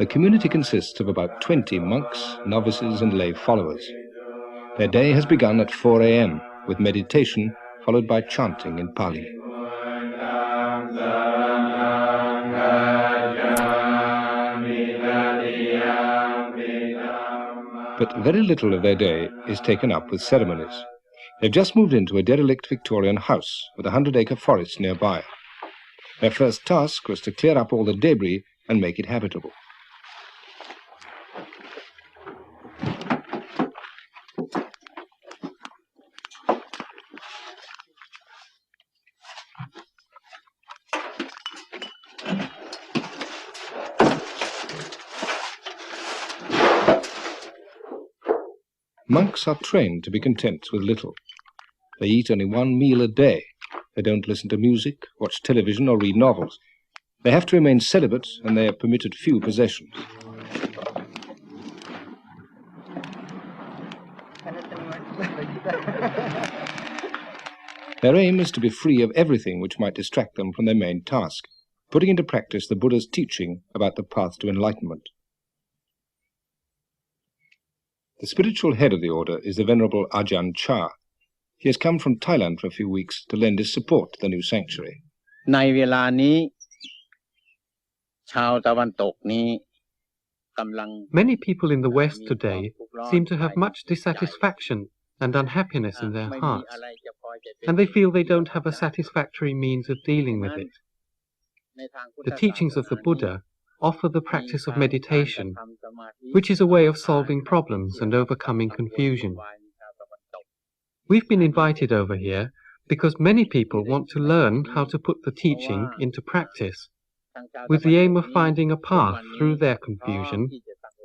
community consists of about 20 monks, novices and lay followers. Their day has begun at 4 a.m. with meditation followed by chanting in Pali. But very little of their day is taken up with ceremonies. They've just moved into a derelict Victorian house with a 100-acre forest nearby. Their first task was to clear up all the debris and make it habitable. Monks are trained to be content with little. They eat only one meal a day. They don't listen to music, watch television or read novels. They have to remain celibate and they are permitted few possessions. Their aim is to be free of everything which might distract them from their main task, putting into practice the Buddha's teaching about the path to enlightenment. The spiritual head of the order is the Venerable Ajaan. He has come from Thailand for a few weeks to lend his support to the new sanctuary. ในเวลานี้ชาวตะวันตกนี้ Many people in the West today seem to have much dissatisfaction and unhappiness in their hearts, and they feel they don't have a satisfactory means of dealing with it. The teachings of the Buddha offer the practice of meditation, which is a way of solving problems and overcoming confusion. We've been invited over here because many people want to learn how to put the teaching into practice, with the aim of finding a path through their confusion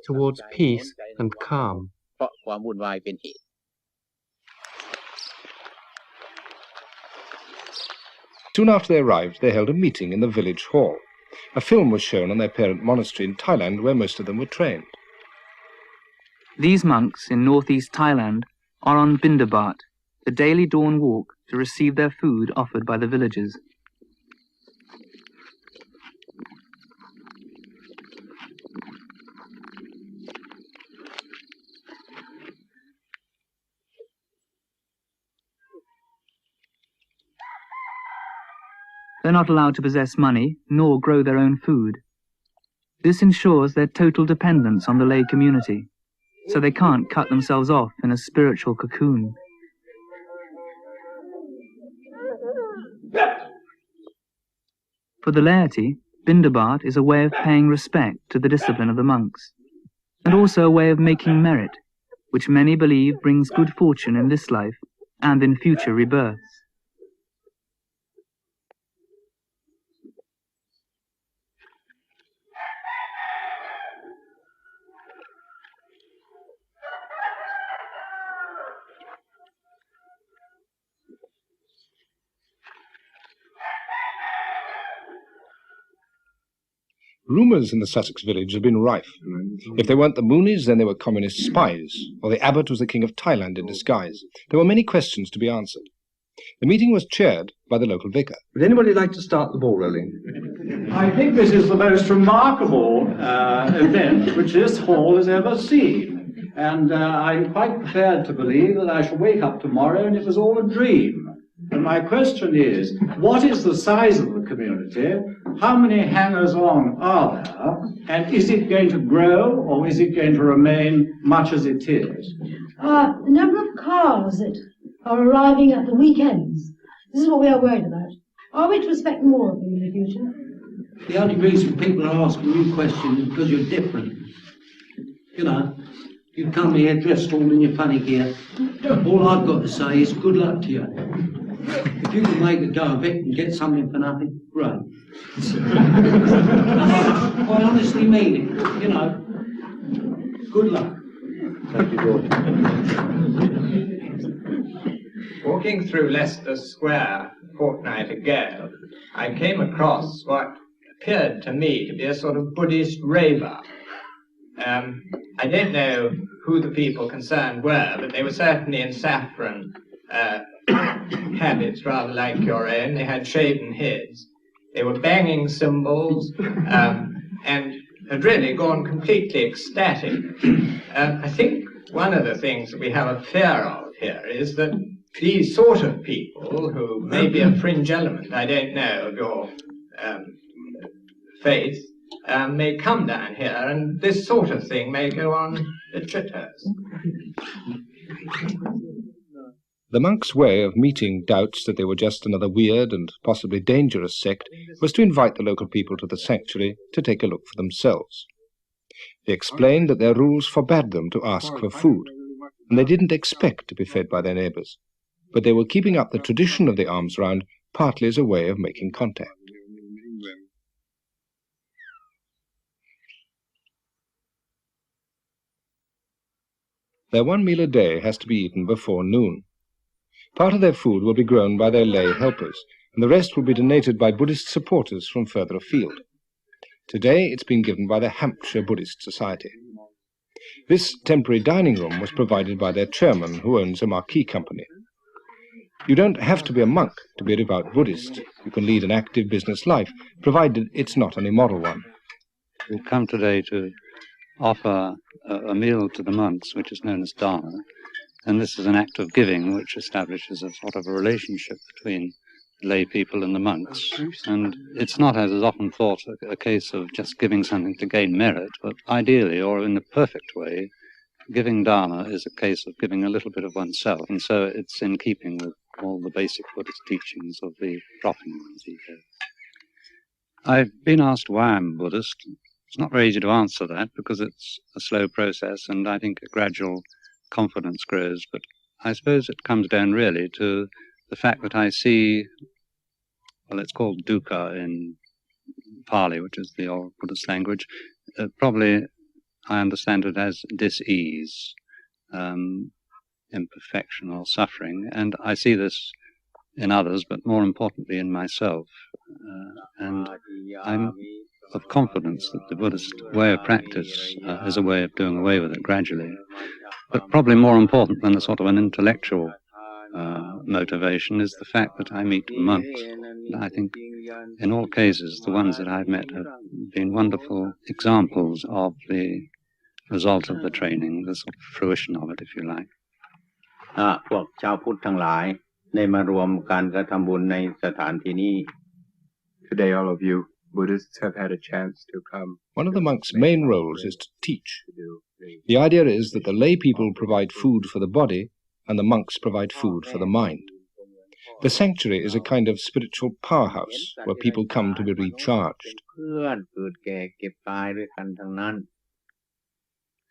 towards peace and calm. Soon after they arrived, they held a meeting in the village hall. A film was shown on their parent monastery in Thailand, where most of them were trained. These monks in northeast Thailand are on Bindabat, the daily dawn walk to receive their food offered by the villagers. They're not allowed to possess money nor grow their own food. This ensures their total dependence on the lay community, so they can't cut themselves off in a spiritual cocoon. For the laity, Bindabat is a way of paying respect to the discipline of the monks, and also a way of making merit, which many believe brings good fortune in this life and in future rebirths. Rumours in the Sussex village have been rife. If they weren't the Moonies, then they were communist spies, or the abbot was the king of Thailand in disguise. There were many questions to be answered. The meeting was chaired by the local vicar. Would anybody like to start the ball rolling? I think this is the most remarkable event which this hall has ever seen. And I'm quite prepared to believe that I shall wake up tomorrow and it was all a dream. And my question is, what is the size of the community? How many hangers-on are there? And is it going to grow or is it going to remain much as it is? The number of cars that are arriving at the weekends. This is what we are worried about. Are we to expect more of them in the future? The only reason people are asking you questions is because you're different. You know, you come here dressed all in your funny gear. All I've got to say is good luck to you. If you can make a go of it and get something for nothing, great. I honestly mean it, you know. Good luck. Thank you, George. Walking through Leicester Square a fortnight ago, I came across what appeared to me to be a sort of Buddhist raver. I don't know who the people concerned were, but they were certainly in saffron habits, rather like your own. They had shaven heads. They were banging cymbals and had really gone completely ecstatic. I think one of the things that we have a fear of here is that these sort of people, who may be a fringe element, I don't know, of your faith, may come down here and this sort of thing may go on at Chitters. The monks' way of meeting doubts that they were just another weird and possibly dangerous sect was to invite the local people to the sanctuary to take a look for themselves. They explained that their rules forbade them to ask for food, and they didn't expect to be fed by their neighbours, but they were keeping up the tradition of the alms round partly as a way of making contact. Their one meal a day has to be eaten before noon. Part of their food will be grown by their lay helpers, and the rest will be donated by Buddhist supporters from further afield. Today it's been given by the Hampshire Buddhist Society. This temporary dining room was provided by their chairman, who owns a marquee company. You don't have to be a monk to be a devout Buddhist. You can lead an active business life, provided it's not an immoral one. We've come today to offer a meal to the monks, which is known as dana, and this is an act of giving which establishes a sort of a relationship between lay people and the monks. And it's not, as is often thought, a case of just giving something to gain merit, but ideally, or in the perfect way, giving dana is a case of giving a little bit of oneself, and so it's in keeping with all the basic Buddhist teachings of the dropping ones ego. I've been asked why I'm Buddhist. It's not very easy to answer that because it's a slow process and I think a gradual confidence grows, but I suppose it comes down really to the fact that I see, well, it's called dukkha in Pali, which is the old Buddhist language. Probably I understand it as dis-ease, imperfection or suffering, and I see this in others, but more importantly in myself. And I'm of confidence that the Buddhist way of practice is a way of doing away with it gradually. But probably more important than a sort of an intellectual motivation is the fact that I meet monks. I think in all cases the ones that I've met have been wonderful examples of the result of the training, the sort of fruition of it, if you like. พวกชาวพุทธทั้งหลายได้มารวมการกระทำบุญในสถานที่นี้ Today all of you Buddhists have had a chance to come. One of the monks' main roles is to teach. The idea is that the lay people provide food for the body and the monks provide food for the mind. The sanctuary is a kind of spiritual powerhouse where people come to be recharged.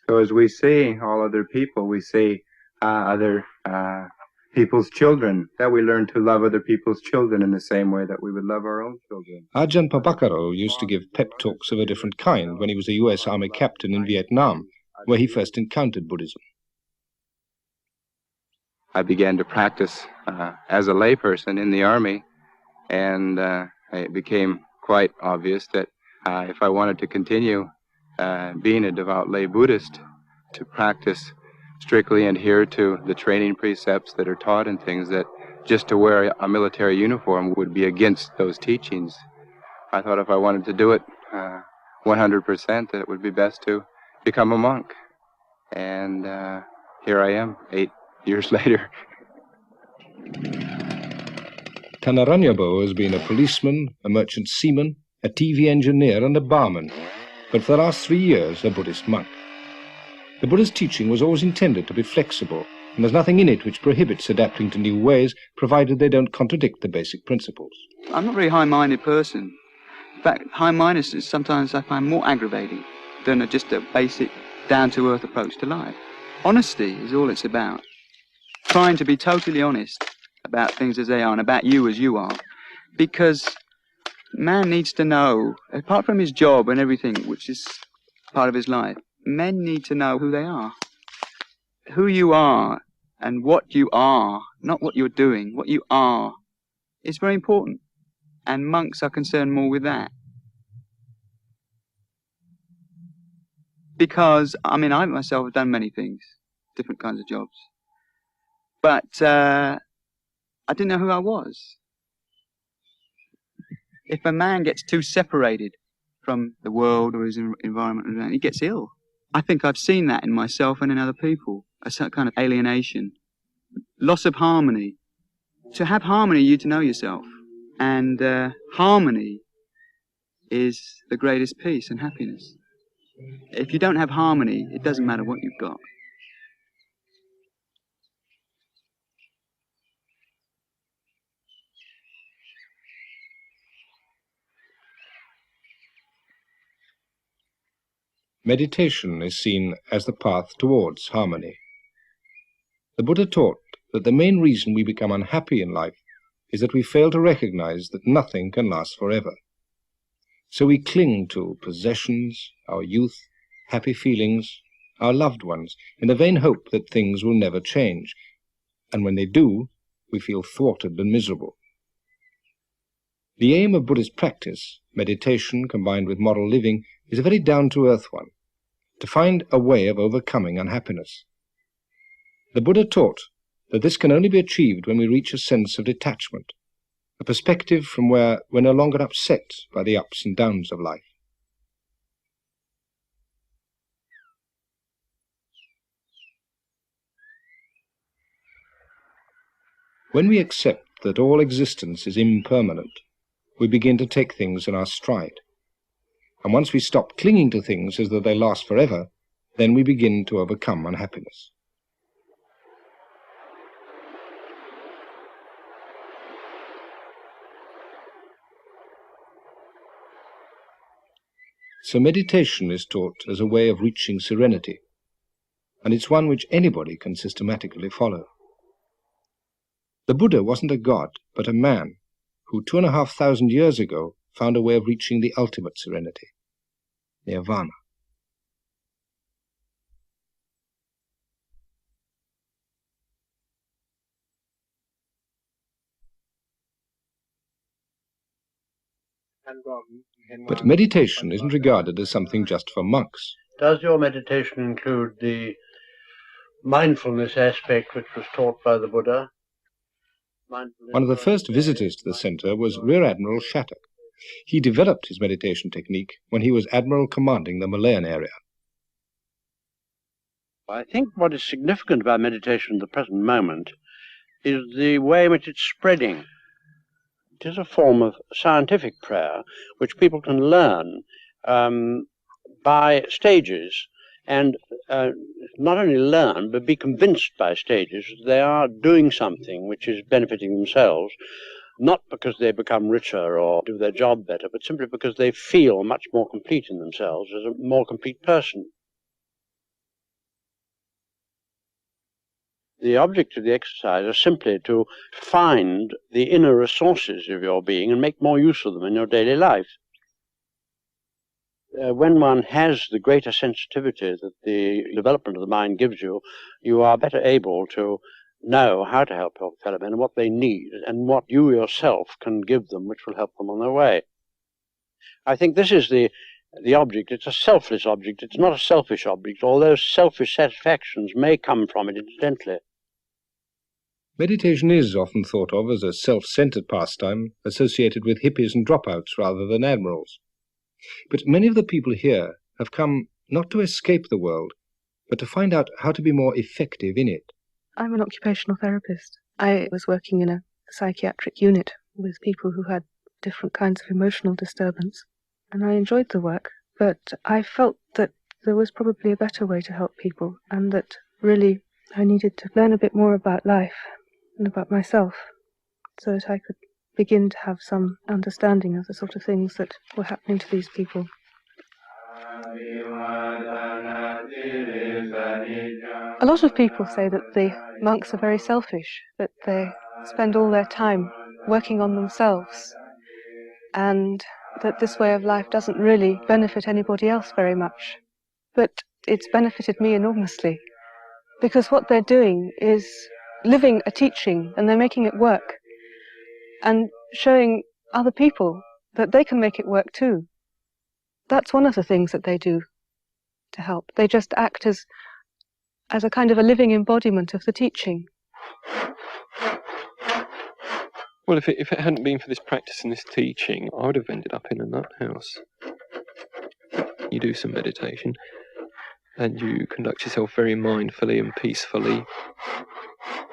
So as we see all other people, we see other people's children, that we learn to love other people's children in the same way that we would love our own children. Ajaan used to give pep talks of a different kind when he was a US Army captain in Vietnam, where he first encountered Buddhism. I began to practice as a layperson in the Army, and it became quite obvious that if I wanted to continue being a devout lay Buddhist, to practice strictly adhere to the training precepts that are taught and things, that just to wear a military uniform would be against those teachings. I thought if I wanted to do it 100%, that it would be best to become a monk. And here I am, 8 years later. Tanaranyabo has been a policeman, a merchant seaman, a TV engineer and a barman, but for the last 3 years a Buddhist monk. The Buddha's teaching was always intended to be flexible, and there's nothing in it which prohibits adapting to new ways, provided they don't contradict the basic principles. I'm not a very high-minded person. In fact, high-mindedness is sometimes I find more aggravating than just a basic, down-to-earth approach to life. Honesty is all it's about. Trying to be totally honest about things as they are and about you as you are. Because man needs to know, apart from his job and everything, which is part of his life, men need to know who they are. Who you are and what you are, not what you're doing, what you are, is very important. And monks are concerned more with that. Because, I mean, I myself have done many things, different kinds of jobs. But I didn't know who I was. If a man gets too separated from the world or his environment, he gets ill. I think I've seen that in myself and in other people, a kind of alienation, loss of harmony. To have harmony, you need to know yourself. And harmony is the greatest peace and happiness. If you don't have harmony, it doesn't matter what you've got. Meditation is seen as the path towards harmony. The Buddha taught that the main reason we become unhappy in life is that we fail to recognize that nothing can last forever. So we cling to possessions, our youth, happy feelings, our loved ones, in the vain hope that things will never change. And when they do, we feel thwarted and miserable. The aim of Buddhist practice, meditation combined with moral living, is a very down-to-earth one, to find a way of overcoming unhappiness. The Buddha taught that this can only be achieved when we reach a sense of detachment, a perspective from where we're no longer upset by the ups and downs of life. When we accept that all existence is impermanent, we begin to take things in our stride. And once we stop clinging to things as though they last forever, then we begin to overcome unhappiness. So meditation is taught as a way of reaching serenity, and it's one which anybody can systematically follow. The Buddha wasn't a god, but a man who 2,500 years ago found a way of reaching the ultimate serenity, nirvana. But meditation isn't regarded as something just for monks. Does your meditation include the mindfulness aspect which was taught by the Buddha? One of the first visitors to the centre was Rear Admiral Shattuck. He developed his meditation technique when he was Admiral commanding the Malayan area. I think what is significant about meditation at the present moment is the way in which it's spreading. It is a form of scientific prayer which people can learn by stages, and not only learn but be convinced by stages that they are doing something which is benefiting themselves, not because they become richer or do their job better, but simply because they feel much more complete in themselves as a more complete person. The object of the exercise is simply to find the inner resources of your being and make more use of them in your daily life. When one has the greater sensitivity that the development of the mind gives you, you are better able to know how to help your fellow men and what they need and what you yourself can give them which will help them on their way. I think this is the object. It's a selfless object. It's not a selfish object, although selfish satisfactions may come from it incidentally. Meditation is often thought of as a self-centered pastime associated with hippies and dropouts rather than admirals. But many of the people here have come not to escape the world, but to find out how to be more effective in it. I'm an occupational therapist. I was working in a psychiatric unit with people who had different kinds of emotional disturbance, and I enjoyed the work, but I felt that there was probably a better way to help people, and that really I needed to learn a bit more about life and about myself so that I could begin to have some understanding of the sort of things that were happening to these people. A lot of people say that the monks are very selfish, that they spend all their time working on themselves, and that this way of life doesn't really benefit anybody else very much. But it's benefited me enormously, because what they're doing is living a teaching, and they're making it work, and showing other people that they can make it work too. That's one of the things that they do to help. They just act as a kind of a living embodiment of the teaching. Well, if it hadn't been for this practice and this teaching, I would have ended up in a nut house. you do some meditation and you conduct yourself very mindfully and peacefully,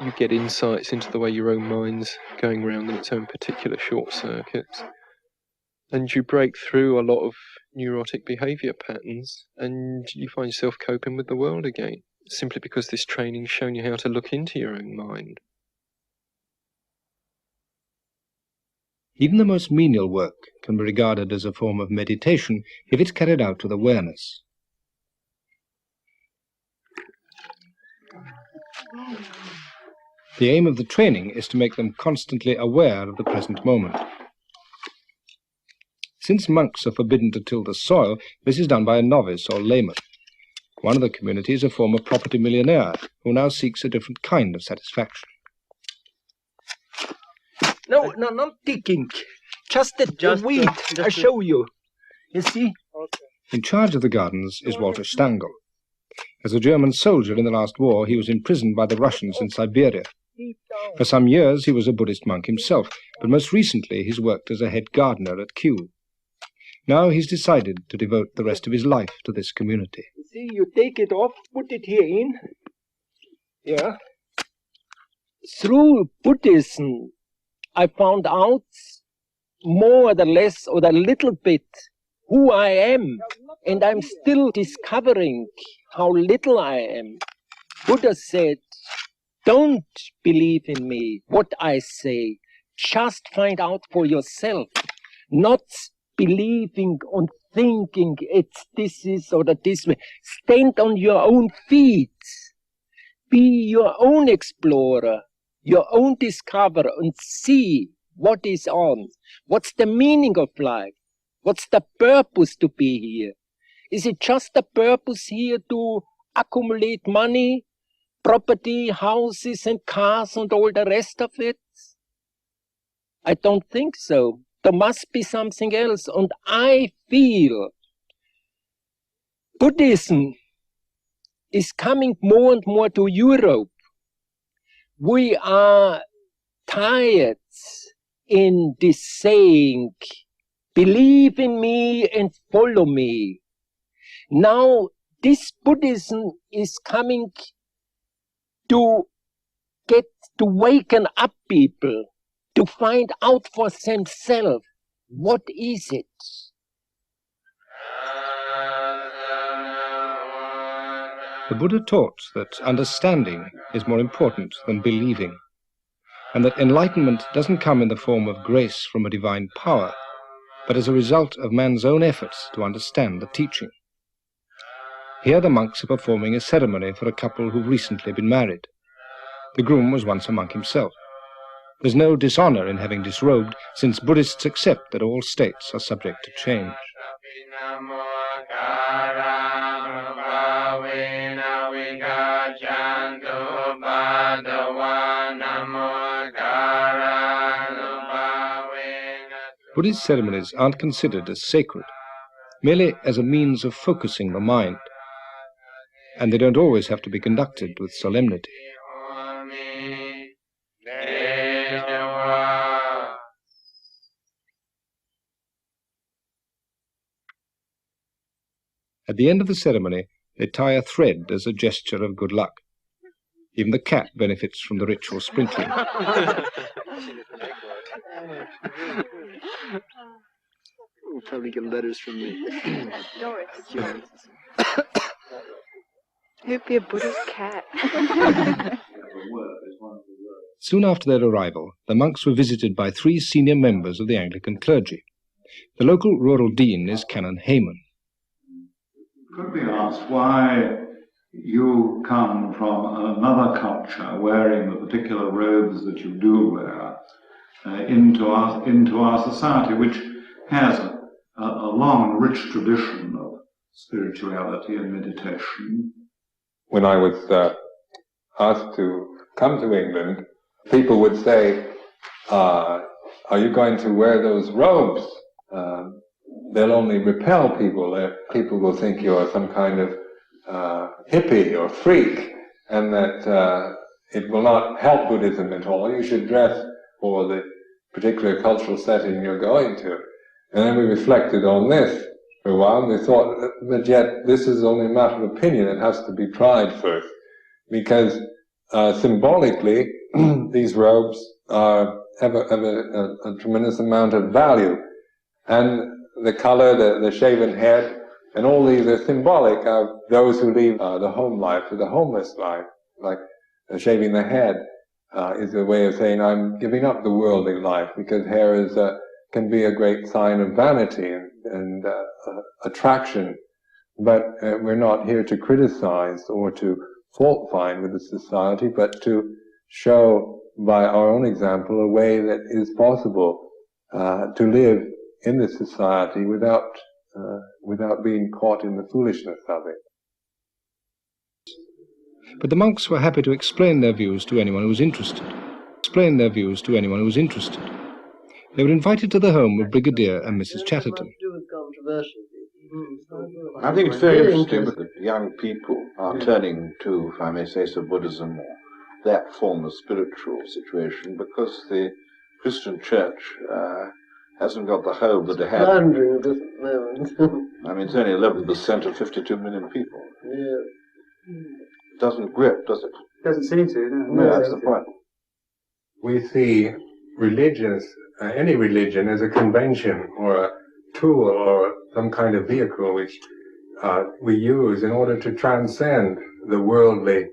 you get insights into the way your own mind's going round in its own particular short circuits. And you break through a lot of neurotic behaviour patterns and you find yourself coping with the world again, simply because this training's shown you how to look into your own mind. Even the most menial work can be regarded as a form of meditation if it's carried out with awareness. The aim of the training is to make them constantly aware of the present moment. Since monks are forbidden to till the soil, this is done by a novice or layman. One of the community is a former property millionaire who now seeks a different kind of satisfaction. No, not digging. Just the weed. I show you. You see? Okay. In charge of the gardens is Walter Stangl. As a German soldier in the last war, he was imprisoned by the Russians in Siberia. For some years, he was a Buddhist monk himself, but most recently he's worked as a head gardener at Kew. Now he's decided to devote the rest of his life to this community. You see, you take it off, put it here in. Yeah. Through Buddhism, I found out more or less or a little bit who I am, and I'm still discovering how little I am. Buddha said, don't believe in me, what I say. Just find out for yourself, not believing on thinking it's this is or that this way. Stand on your own feet. Be your own explorer, your own discoverer, and see what is on. What's the meaning of life? What's the purpose to be here? Is it just the purpose here to accumulate money, property, houses and cars and all the rest of it? I don't think so. There must be something else. And I feel Buddhism is coming more and more to Europe. We are tired in this saying, believe in me and follow me. Now this Buddhism is coming to waken up people, to find out for themselves what is it. The Buddha taught that understanding is more important than believing, and that enlightenment doesn't come in the form of grace from a divine power, but as a result of man's own efforts to understand the teaching. Here the monks are performing a ceremony for a couple who've recently been married. The groom was once a monk himself. There's no dishonor in having disrobed, since Buddhists accept that all states are subject to change. Buddhist ceremonies aren't considered as sacred, merely as a means of focusing the mind, and they don't always have to be conducted with solemnity. At the end of the ceremony, they tie a thread as a gesture of good luck. Even the cat benefits from the ritual sprinkling. We'll probably get letters from me. Doris. Who'd be a Buddhist cat? Soon after their arrival, the monks were visited by 3 senior members of the Anglican clergy. The local rural dean is Canon Hayman. Could be asked why you come from another culture wearing the particular robes that you do wear into our society, which has a long, rich tradition of spirituality and meditation. When I was asked to come to England, people would say, are you going to wear those robes? They'll only repel people. People will think you're some kind of hippie or freak, and that it will not help Buddhism at all. You should dress for the particular cultural setting you're going to. And then we reflected on this, for a while, and they thought, but yet this is only a matter of opinion, it has to be tried first. Because symbolically, these robes have a tremendous amount of value. And the color, the shaven head, and all these are symbolic of those who leave the home life or the homeless life. Like shaving the head is a way of saying, I'm giving up the worldly life, because hair can be a great sign of vanity and attraction. But we're not here to criticize or to fault find with the society, but to show by our own example a way that is possible to live in this society without being caught in the foolishness of it. But the monks were happy to explain their views to anyone who was interested. They were invited to the home of Brigadier and Mrs. Chatterton. I think it's very interesting that young people are turning to, if I may say so, Buddhism or that form of spiritual situation, because the Christian church hasn't got the hold that it had. I mean, it's only 11% of 52 million people. Yeah. It doesn't grip, does it? Doesn't seem to. No, that's the point. We see any religion as a convention or a tool or some kind of vehicle which we use in order to transcend the worldly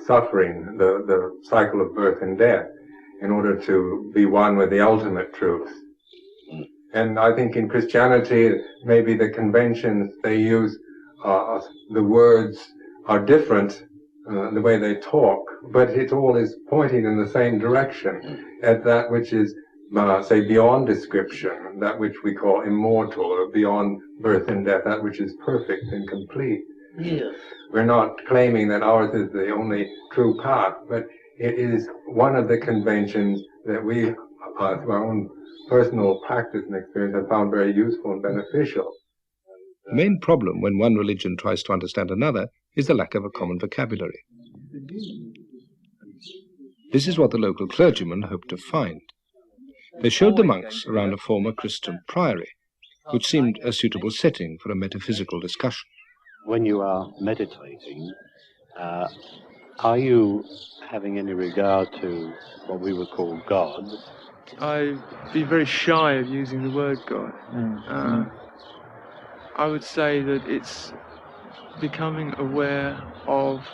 suffering, the cycle of birth and death, in order to be one with the ultimate truth. And I think in Christianity, maybe the conventions they use, the words are different, the way they talk, but it all is pointing in the same direction, at that which is, say, beyond description, that which we call immortal, or beyond birth and death, that which is perfect and complete. Yes. We're not claiming that ours is the only true path, but it is one of the conventions that we, through our own personal practice and experience, have found very useful and beneficial. The main problem when one religion tries to understand another is the lack of a common vocabulary. This is what the local clergyman hoped to find. They showed the monks around a former Christian priory, which seemed a suitable setting for a metaphysical discussion. When you are meditating, are you having any regard to what we would call God? I'd be very shy of using the word God. I would say that it's becoming aware of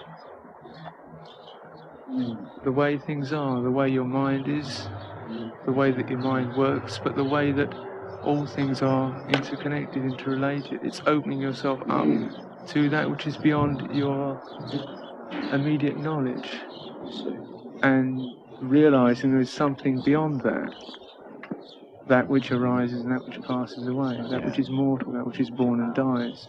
the way things are, the way your mind is, the way that your mind works, but the way that all things are interconnected, interrelated. It's opening yourself up to that which is beyond your immediate knowledge and realizing there is something beyond that which arises and that which passes away, that which is mortal, that which is born and dies.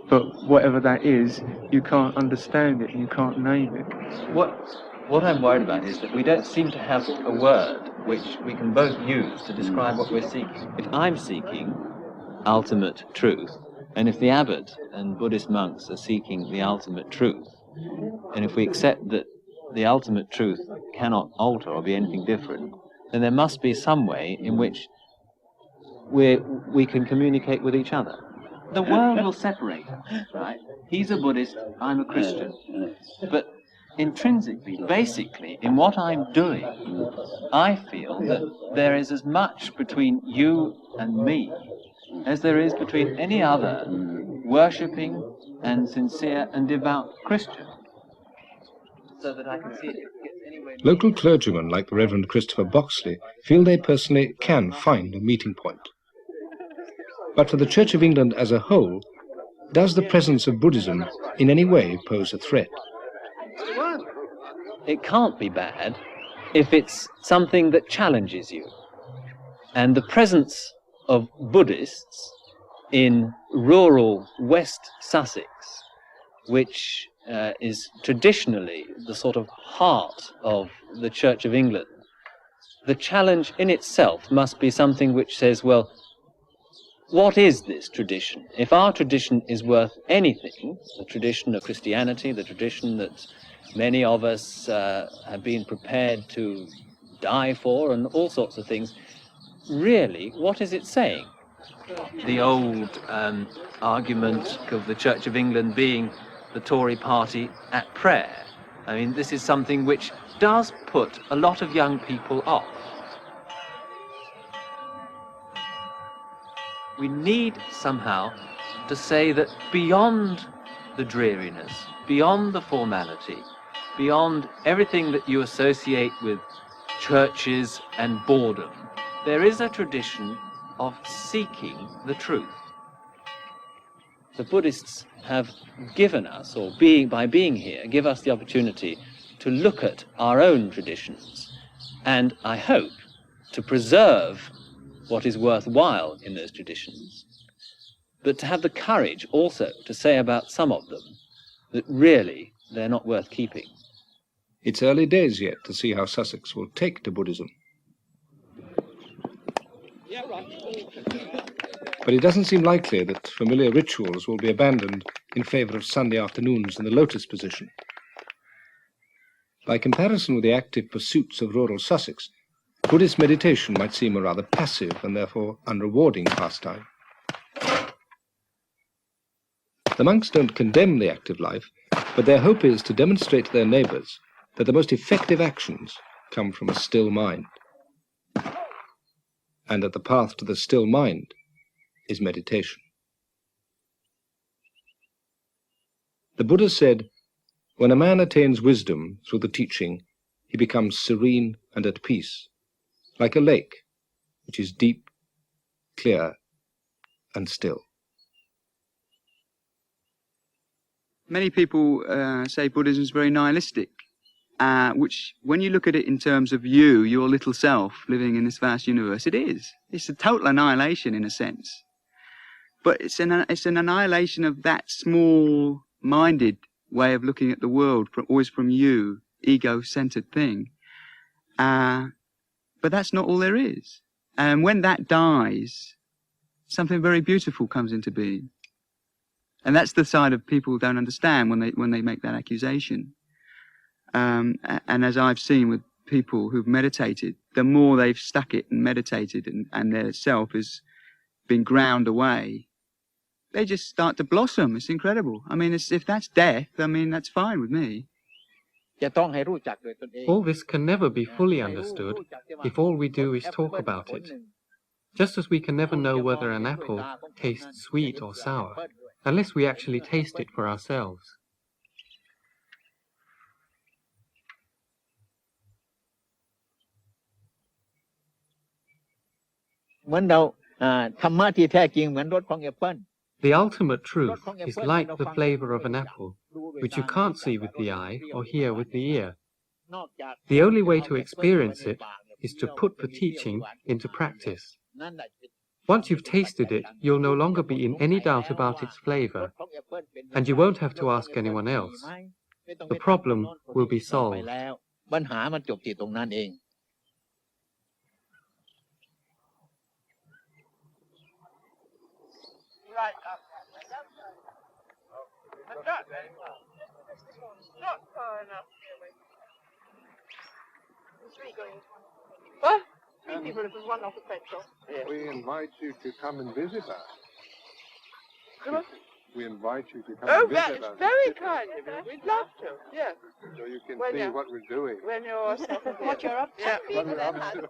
But whatever that is, you can't understand it and you can't name it. What I'm worried about is that we don't seem to have a word which we can both use to describe what we're seeking. If I'm seeking ultimate truth, and if the abbot and Buddhist monks are seeking the ultimate truth, and if we accept that the ultimate truth cannot alter or be anything different, then there must be some way in which we can communicate with each other. The world will separate us, right? He's a Buddhist, I'm a Christian. But intrinsically, basically, in what I'm doing, I feel that there is as much between you and me as there is between any other worshipping and sincere and devout Christian. So that I can see it gets anywhere. Local clergymen like the Reverend Christopher Boxley feel they personally can find a meeting point. But for the Church of England as a whole, does the presence of Buddhism in any way pose a threat? It can't be bad if it's something that challenges you. And the presence of Buddhists in rural West Sussex, which is traditionally the sort of heart of the Church of England, the challenge in itself must be something which says, well, what is this tradition? If our tradition is worth anything, the tradition of Christianity, the tradition that many of us have been prepared to die for and all sorts of things, really, what is it saying? the old argument of the Church of England being the Tory party at prayer. I mean, this is something which does put a lot of young people off. We need somehow to say that beyond the dreariness, beyond the formality, beyond everything that you associate with churches and boredom, there is a tradition of seeking the truth. The Buddhists have given us, or by being here, give us the opportunity to look at our own traditions and, I hope, to preserve what is worthwhile in those traditions, but to have the courage also to say about some of them that really they're not worth keeping. It's early days yet to see how Sussex will take to Buddhism. But it doesn't seem likely that familiar rituals will be abandoned in favour of Sunday afternoons in the lotus position. By comparison with the active pursuits of rural Sussex, Buddhist meditation might seem a rather passive and therefore unrewarding pastime. The monks don't condemn the active life, but their hope is to demonstrate to their neighbours that the most effective actions come from a still mind, and that the path to the still mind is meditation. The Buddha said, when a man attains wisdom through the teaching, he becomes serene and at peace, like a lake, which is deep, clear, and still. Many people say Buddhism is very nihilistic, which, when you look at it in terms of you, your little self, living in this vast universe, it is. It's a total annihilation in a sense. But it's an annihilation of that small-minded way of looking at the world, always from you, ego-centered thing. But that's not all there is. And when that dies, something very beautiful comes into being. And that's the side of people who don't understand when they make that accusation. And as I've seen with people who've meditated, the more they've stuck it and meditated and their self has been ground away, they just start to blossom. It's incredible. I mean, if that's death, I mean, that's fine with me. All this can never be fully understood if all we do is talk about it. Just as we can never know whether an apple tastes sweet or sour, unless we actually taste it for ourselves. เหมือนเราธรรมะที่แท้จริงเหมือนรสของแอปเปิ้ล The ultimate truth is like the flavor of an apple, which you can't see with the eye or hear with the ear. The only way to experience it is to put the teaching into practice. Once you've tasted it, you'll no longer be in any doubt about its flavor, and you won't have to ask anyone else. The problem will be solved. ปัญหามันจบที่ตรงนั้นเอง Right up. Not far enough, really. There's three going. What? Three people, it was one off the petrol. Yeah. We invite you to come and visit us. We invite you to come and visit us. Oh, that's very kind of you. We'd love to, yes. So you can see what we're doing. When you're... what you're up to. Yeah. What we're up to.